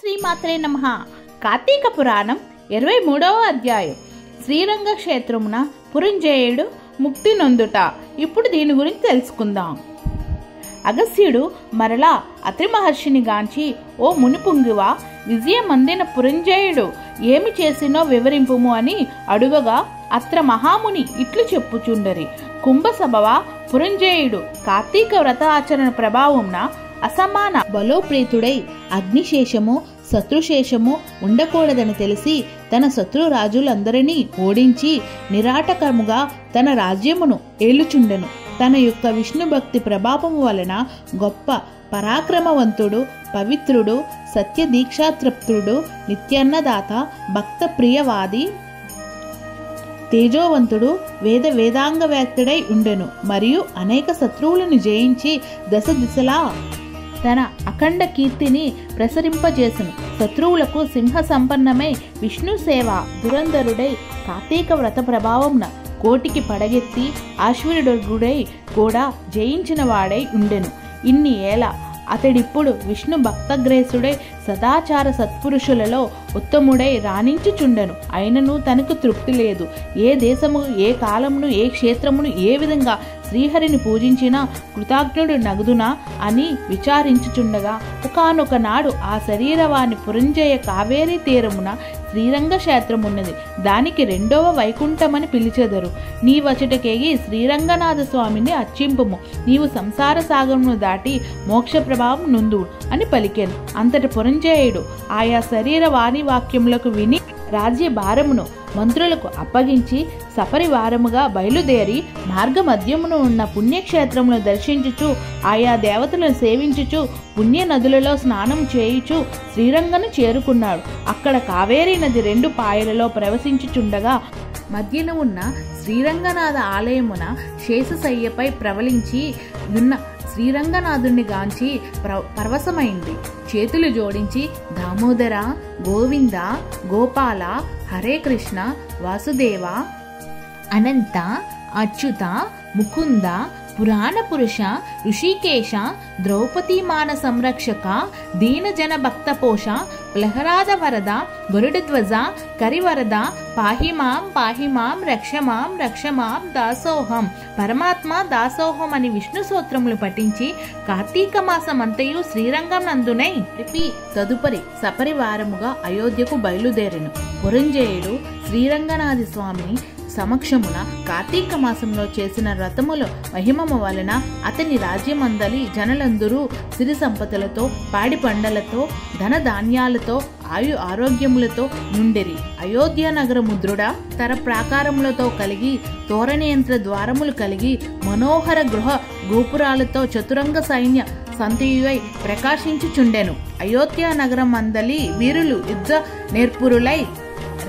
శ్రీమాత్రే నమః. కార్తీక పురాణం 23వ అధ్యాయం. శ్రీరంగ క్షేత్రమున పురంజేయుడు ముక్తి నొందుట. ఇప్పుడు దీని గురించి తెలుసుకుందాం. అగస్త్యుడు మరలా అత్రి మహర్షిని గాంచి, ఓ మునిపుంగివా, విజయమందిన పురంజేయుడు ఏమి చేసినో వివరింపుము అని అడుగగా, అత్ర మహాముని ఇట్లు చెప్పుచుండరి. కుంభసభవ పురంజేయుడు కార్తీక వ్రత ఆచరణ ప్రభావంన అసమాన బలోప్రీతుడై అగ్నిశేషము శత్రుశేషము ఉండకూడదని తెలిసి తన శత్రురాజులందరినీ ఓడించి నిరాటకముగా తన రాజ్యమును ఏలుచుండెను. తన యొక్క విష్ణుభక్తి ప్రభావము వలన గొప్ప పరాక్రమవంతుడు, పవిత్రుడు, సత్యదీక్షాతృప్తుడు, నిత్యన్నదాత, భక్త ప్రియవాది, తేజోవంతుడు, వేదాంగవ్యాక్తుడై ఉండెను. మరియు అనేక శత్రువులను జయించి దశ దిశలా తన అఖండ కీర్తిని ప్రసరింపజేసెను. శత్రువులకు సింహ సంపన్నమై విష్ణు సేవ దురంధరుడై కార్తీక వ్రత ప్రభావంన కోటికి పడగెత్తి ఆశ్వరుడై కూడా జయించిన వాడై ఉండెను. ఇన్ని ఏళ అతడిప్పుడు విష్ణు భక్తగ్రేసుడై సదాచార సత్పురుషులలో ఉత్తముడై రాణించుచుండెను. అయినను తనకు తృప్తి లేదు. ఏ దేశము, ఏ కాలమును, ఏ క్షేత్రమును ఏ విధంగా శ్రీహరిని పూజించినా కృతజ్ఞుడు నగుదునా అని విచారించుచుండగా, ఒకానొక నాడు ఆ శరీరవాణి పురంజయ కావేరీ తీరమున శ్రీరంగ క్షేత్రమున్నది. దానికి రెండవ వైకుంఠమని పిలిచెదరు. నీవచటకేగి శ్రీరంగనాథ స్వామిని అర్చింపుము. నీవు సంసార సాగరమును దాటి మోక్ష ప్రభావం నొందువు అని పలికెను. అంతటి పురంజేయుడు ఆయా శరీర వాణి వాక్యములకు విని రాజ్య భారమును మంత్రులకు అప్పగించి సపరివారముగా బయలుదేరి మార్గమధ్యమును ఉన్న పుణ్యక్షేత్రమును దర్శించుచు ఆయా దేవతలను సేవించుచు పుణ్య నదులలో స్నానం చేయుచు శ్రీరంగను చేరుకున్నాడు. అక్కడ కావేరీ నది రెండు పాయలలో ప్రవశించుచుండగా మధ్యన ఉన్న శ్రీరంగనాథ ఆలయమున శేషశయ్యపై ప్రవలించి ఉన్న శ్రీరంగనాథుని గాంచి పరవశమైంది. చేతులు జోడించి దామోదర, గోవింద, గోపాల, హరే కృష్ణ, వాసుదేవ, అనంత, అచ్యుత, ముకుంద, పురాణ పురుష, ఋషికేశ, ద్రౌపదీమాన సంరక్షక, దీనజన భక్తపోష, ప్రహ్లాద వరద, గరుడధ్వజ, కరివరద, పాహిమాం పాహిమాం, రక్షమాం రక్షమాం, దాసోహం, పరమాత్మ దాసోహం అని విష్ణు స్తోత్రములు పఠించి కార్తీక మాసమంతయు శ్రీరంగం నందునై తదుపరి సపరివారముగా అయోధ్యకు బయలుదేరెను. పురంజేయుడు శ్రీరంగనాథ స్వామిని సమక్షమున కార్తీక మాసంలో చేసిన వ్రతముల మహిమము వలన అతని రాజ్యమందలి జనులందరూ సిరి సంపదలతో, పాడి పంటలతో, ధన ధాన్యాలతో, ఆయు ఆరోగ్యములతో నుండిరి. అయోధ్య నగరముద్రుడ తర ప్రాకారములతో కలిగి, తోరణయంత్ర ద్వారములు కలిగి, మనోహర గృహ గోపురాలతో చతురంగ సైన్య సంతయువై ప్రకాశించుచుండెను. అయోధ్య నగరం అందలి వీరులు యుద్ధ నేర్పురులై,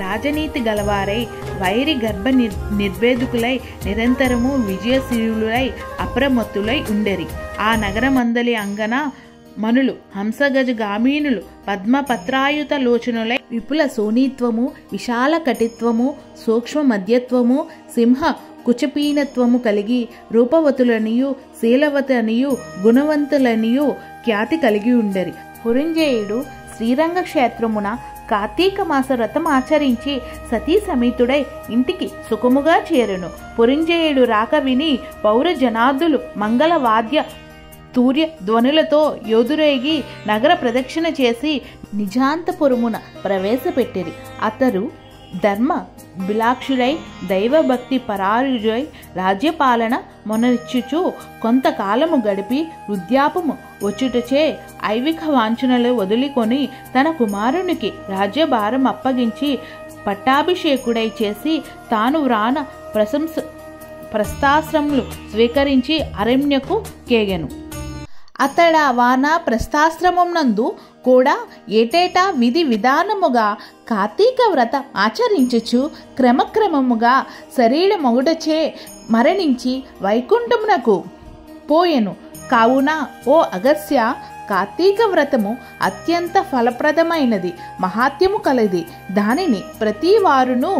రాజనీతి గలవారై, వైరి గర్భ నిర్వేదుకులై, నిరంతరము విజయశీలులై, అప్రమత్తులై ఉండెరి. ఆ నగరమందలి అంగన మనులు హంసగజ గామీనులు పద్మపత్రాయుత లోచనులై, విపుల సోనీత్వము, విశాల కటిత్వము, సూక్ష్మ మధ్యత్వము, సింహ కుచపీనత్వము కలిగి రూపవతులనియు శీలవతనియు గుణవంతులనియు ఖ్యాతి కలిగి ఉండెరి. పురంజేయుడు శ్రీరంగ క్షేత్రమున కార్తీక మాస వ్రతం ఆచరించి సతీ సమేతుడై ఇంటికి సుఖముగా చేరును. పురంజేయుడు రాక విని పౌర జనార్దులు మంగళ వాద్య తూర్య ధ్వనులతో యోధురేగి నగర ప్రదక్షిణ చేసి నిజాంతపురమున ప్రవేశపెట్టిరి. అతడు ధర్మ బిలాక్షుడై, దైవభక్తి పరారుడై రాజ్యపాలన మొనర్చుచు కొంతకాలము గడిపి వృద్ధాపము వచ్చుటచే ఐవిక వాంఛనలు వదులుకొని తన కుమారునికి రాజ్యభారం అప్పగించి పట్టాభిషేకుడై చేసి తాను వ్రాన ప్రస్థాశ్రములు స్వీకరించి అరణ్యకు కేగెను. అతడ వాన ప్రస్థాశ్రమం నందు కూడా ఏటేటా విధి విధానముగా కార్తీక వ్రత ఆచరించుచు క్రమక్రమముగా శరీర మొగుటచే మరణించి వైకుంఠమునకు పోయెను. కావున ఓ అగస్త్య, కార్తీక వ్రతము అత్యంత ఫలప్రదమైనది, మహాత్యము కలది. దానిని ప్రతి వారును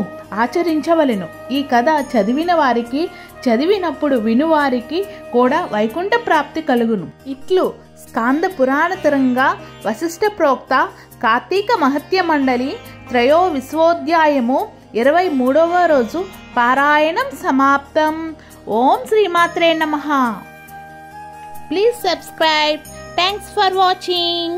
ఆచరించవలెను. ఈ కథ చదివిన వారికి, చదివినప్పుడు వినువారికి కూడా వైకుంఠ ప్రాప్తి కలుగును. ఇట్లు స్కాంద పురాణతరంగా వశిష్ఠ ప్రోక్త కార్తీక మహత్య మండలి త్రయోవిశ్వోధ్యాయము 23వ రోజు పారాయణం సమాప్తం. ఓం శ్రీమాత్రే నమః. Please subscribe. Thanks for watching.